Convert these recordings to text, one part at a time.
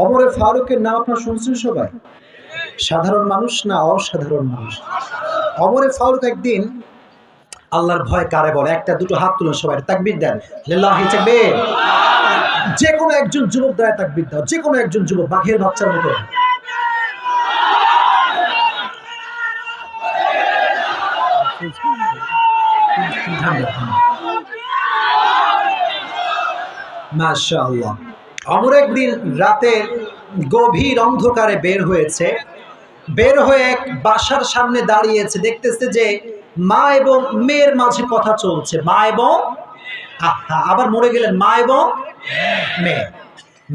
ওমরে ফারুকের নাম আপনারা শুনছেন সবাই? সাধারণ মানুষ না অসাধারণ মানুষ? ওমরে ফারুক একদিন আল্লাহর ভয় কারে বলে? একটা দুটো হাত তুলুন সবাই, তাকবীর দেন। লিল্লাহি তাকবীর। যে কোনো একজন যুবক দ্বারা তাকবীর দাও, যে কোনো একজন যুবক বাঘের বাচ্চার মতো। মাশাআল্লাহ। ওমর একদিন রাতের গভীর অন্ধকারে বের হয়েছে, বের হয়ে এক বাসার সামনে দাঁড়িয়েছে, দেখতেছে যে মা এবং মেয়ের মাঝে কথা চলছে। মা এবং আবার মরে গেলেন, মা এবং মেয়ে।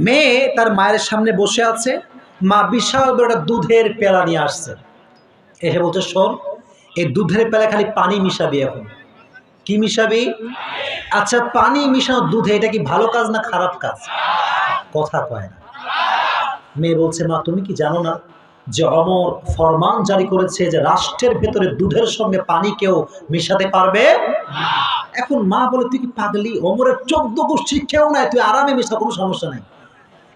মেয়ে তার মায়ের সামনে বসে আছে, মা বিশাল বড় একটা দুধের পেলা নিয়ে আসছে, এসে বলছে শোন, এই দুধের পেলা খালি পানি মিশাবি। এখন কি মিশাবি? আচ্ছা, পানি মিশানো দুধে এটা কি ভালো কাজ না খারাপ কাজ? কথা কয় না। মেয়ে বলছে মা তুমি কি জানো না যে অমর ফরমান জারি করেছে যে রাষ্ট্রের ভেতরে দুধের সঙ্গে পানি কেউ মিশাতে পারবে? এখন মা বলে তুই কি পাগলি? অমরের 14 গোষ্ঠীর কেউ নাই, তুই আরামে মিশা, কোনো সমস্যা নাই।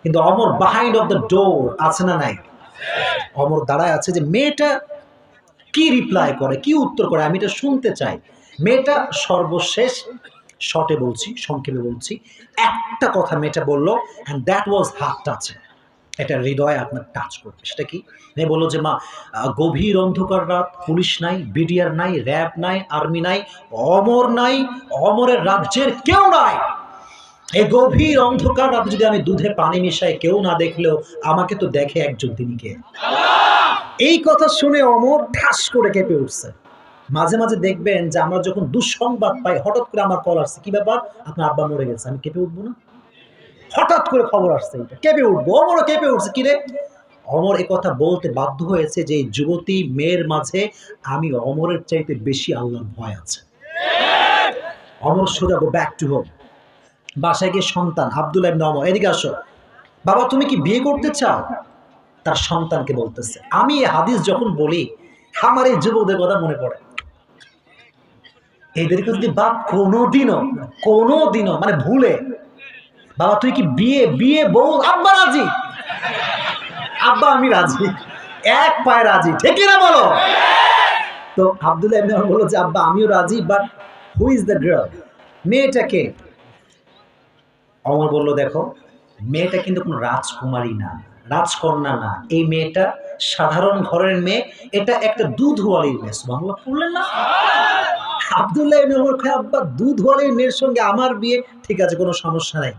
কিন্তু অমর বিহাইন্ড অফ দ্য ডোর আছে না নাই? অমর দাঁড়ায় আছে যে মেয়েটা কি রিপ্লাই করে, কি উত্তর করে, আমি এটা শুনতে চাই। মেয়েটা সর্বশেষ শর্টে বলছি, সংক্ষেপে বলছি, একটা কথা মেয়েটা বললো, and that was heart touching. এটা হৃদয়ে আপনার টাচ করবে। সেটা কি? মেয়ে বললো যে মা, গভীর অন্ধকার রাত, পুলিশ নাই, বিডিআর নাই, র্যাব নাই, আর্মি নাই, অমর নাই, অমরের রাজ্যের কেউ নাই। এই গভীর অন্ধকার রাতে যদি আমি দুধে পানি মিশাই, কেউ না দেখলেও আমাকে তো দেখে একজন, তিনি কে? এই কথা শুনে অমর ঠাস করে কেঁপে উঠছে। মাঝে মাঝে দেখবেন যে আমরা যখন দুঃসংবাদ পাই, হঠাৎ করে আমার কল আসছে, কি ব্যাপার, আপনার আব্বা মরে গেছে, আমি কেঁপে উঠবো না? হঠাৎ করে খবর আসছে, এটা কেঁপে উঠবো। অমরও কেঁপে উঠছে, কিরে? অমর এ কথা বলতে বাধ্য হয়েছে যে এই যুবতী মেয়ের মাঝে আমি অমরের চাইতে বেশি আল্লাহর ভয় আছে। অমর সোজা গো ব্যাক টু হোম। বাসায় গিয়ে সন্তান আব্দুল্লাহ ইবনে ওমর, এদিকে আসো। বাবা তুমি কি বিয়ে করতে চাও? তার সন্তানকে বলতেছে। আমি এই হাদিস যখন বলি, আমার এই যুবকদের কথা মনে পড়ে। এদেরকে যদি বাপ কোনোদিনও মানে ভুলে, বাবা তুই কি বিয়ে বউ, আব্বা রাজি, আব্বা আমি রাজি, এক পায়ে রাজি, ঠিক না বলো? তো আব্দুল্লাহ ইবনে ওমর বলল যে আব্বা আমিও রাজি, but who is the girl? মেয়েটাকে? ওমর বলল দেখো, মেয়েটা কিন্তু কোনো রাজকুমারী না, রাজকন্যা না, এই মেয়েটা সাধারণ ঘরের মেয়ে, এটা একটা দুধওয়ালির মেয়ে। সুবহানাল্লাহ পড়লেন না? আব্দুল্লাহ ইবনে ওমর কয় আব্বা দুধওয়ালির মেয়ের সঙ্গে আমার বিয়ে, ঠিক আছে কোনো সমস্যা নাই,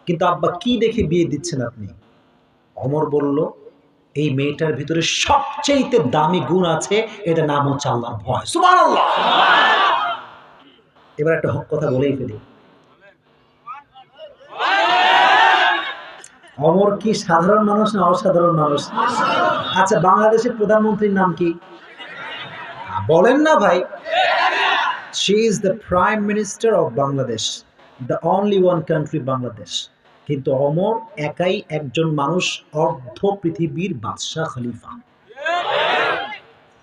কিন্তু আব্বা কি দেখে বিয়ে দিচ্ছেন আপনি? ওমর বলল এই মেয়েটার ভিতরে সবচেয়ে দামি গুণ আছে, এটা নাম হচ্ছে আল্লাহর ভয়। সুবহানাল্লাহ। এবার একটা হক কথা বলেই ফেলি, ওমর কি সাধারণ মানুষ না অসাধারণ মানুষ? আচ্ছা, বাংলাদেশের প্রধানমন্ত্রীর নাম কি? বলেন না ভাই। She is the Prime Minister of Bangladesh, the only one country Bangladesh. কিন্তু ওমর একাই একজন মানুষ, অর্ধ পৃথিবীর বাদশাহ খলিফা।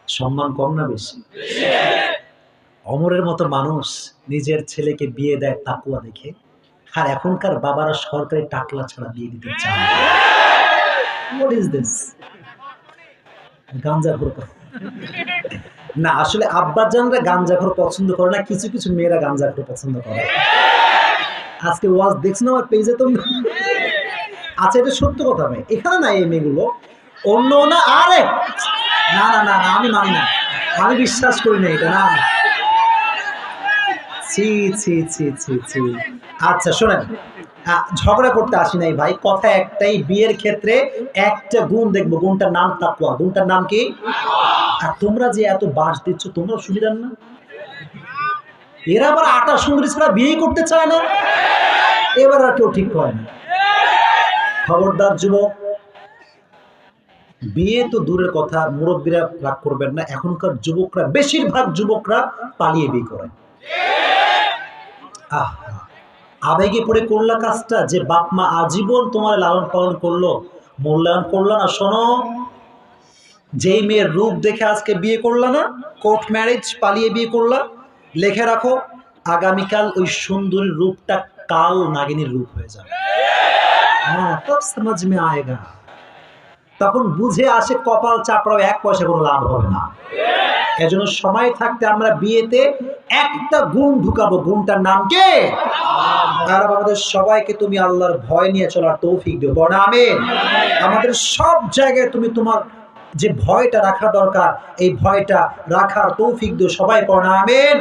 সম্মান কম না বেশি? ওমরের মতো মানুষ নিজের ছেলেকে বিয়ে দেয় তাকওয়া দেখে, আর এখনকার বাবারা সরকারি টাকলা ছাড়া বিয়ে দিতে চায় না। What is this? গাঞ্জাখোর না, আসলে আব্বাজানরা গাঞ্জাখোর পছন্দ করে না, কিছু কিছু মেয়েরা গাঞ্জাখোর পছন্দ করে। আজকে ওয়াজ দেখছো না আমার পেজে তোমরা? আচ্ছা, এটা সত্য কথা ভাই, এখানে নাই এই মেয়েগুলো, অন্য না। আরে না না না, আমি মানি না, আমি বিশ্বাস করি না এটা, না। ছি ছি ছি ছি ছি। আচ্ছা শোনেন, ঝগড়া করতে আসি নাই ভাই, কথা একটাই, বিয়ের ক্ষেত্রে একটা গুণ দেখবো, গুণটার নাম তাকওয়া। গুণটার নাম কি? আর তোমরা যে এত বাস দিচ্ছ, তোমরা সুবিধার না? এরা আবার আটা সুন্দরী ছাড়া বিয়ে করতে চায় না, এবার আর কেউ ঠিক হয় না। খবরদার যুবক, বিয়ে তো দূরের কথা, মুরব্বীরা রাগ করবেন না, এখনকার যুবকরা, বেশিরভাগ যুবকরা পালিয়ে বিয়ে করে। আবেগে পড়ে করলা কাজটা, যে বাপ মা আজীবন তোমার লালন পালন করলো, মূল্যায়ন করলো না। শোনো, যেই মেয়ের রূপ দেখে আজকে বিয়ে করলা না, কোর্ট ম্যারেজ, পালিয়ে বিয়ে করলা, লিখে রাখো আগামীকাল ওই সুন্দরী রূপটা কাল নাগিনীর রূপ হয়ে যাবে। হ্যাঁ, তব সমাজ মে আয়েগা। তখন বুঝে আসে কপাল চাপড়াও 1 পয়সা কোনো লাভ হবে না। এজন্য সময় থাকতে আমরা বিয়েতে একটা গুণ ঢুকাবো, গুণটার নাম কি? আর আমাদের সবাইকে তুমি আল্লাহর ভয় নিয়ে চলার তৌফিক দিও, বলো আমিন। আমাদের সব জায়গায় তুমি তোমার যে ভয়টা রাখা দরকার, এই ভয়টা রাখার তৌফিক দিও, সবাই পড়ো আমিন।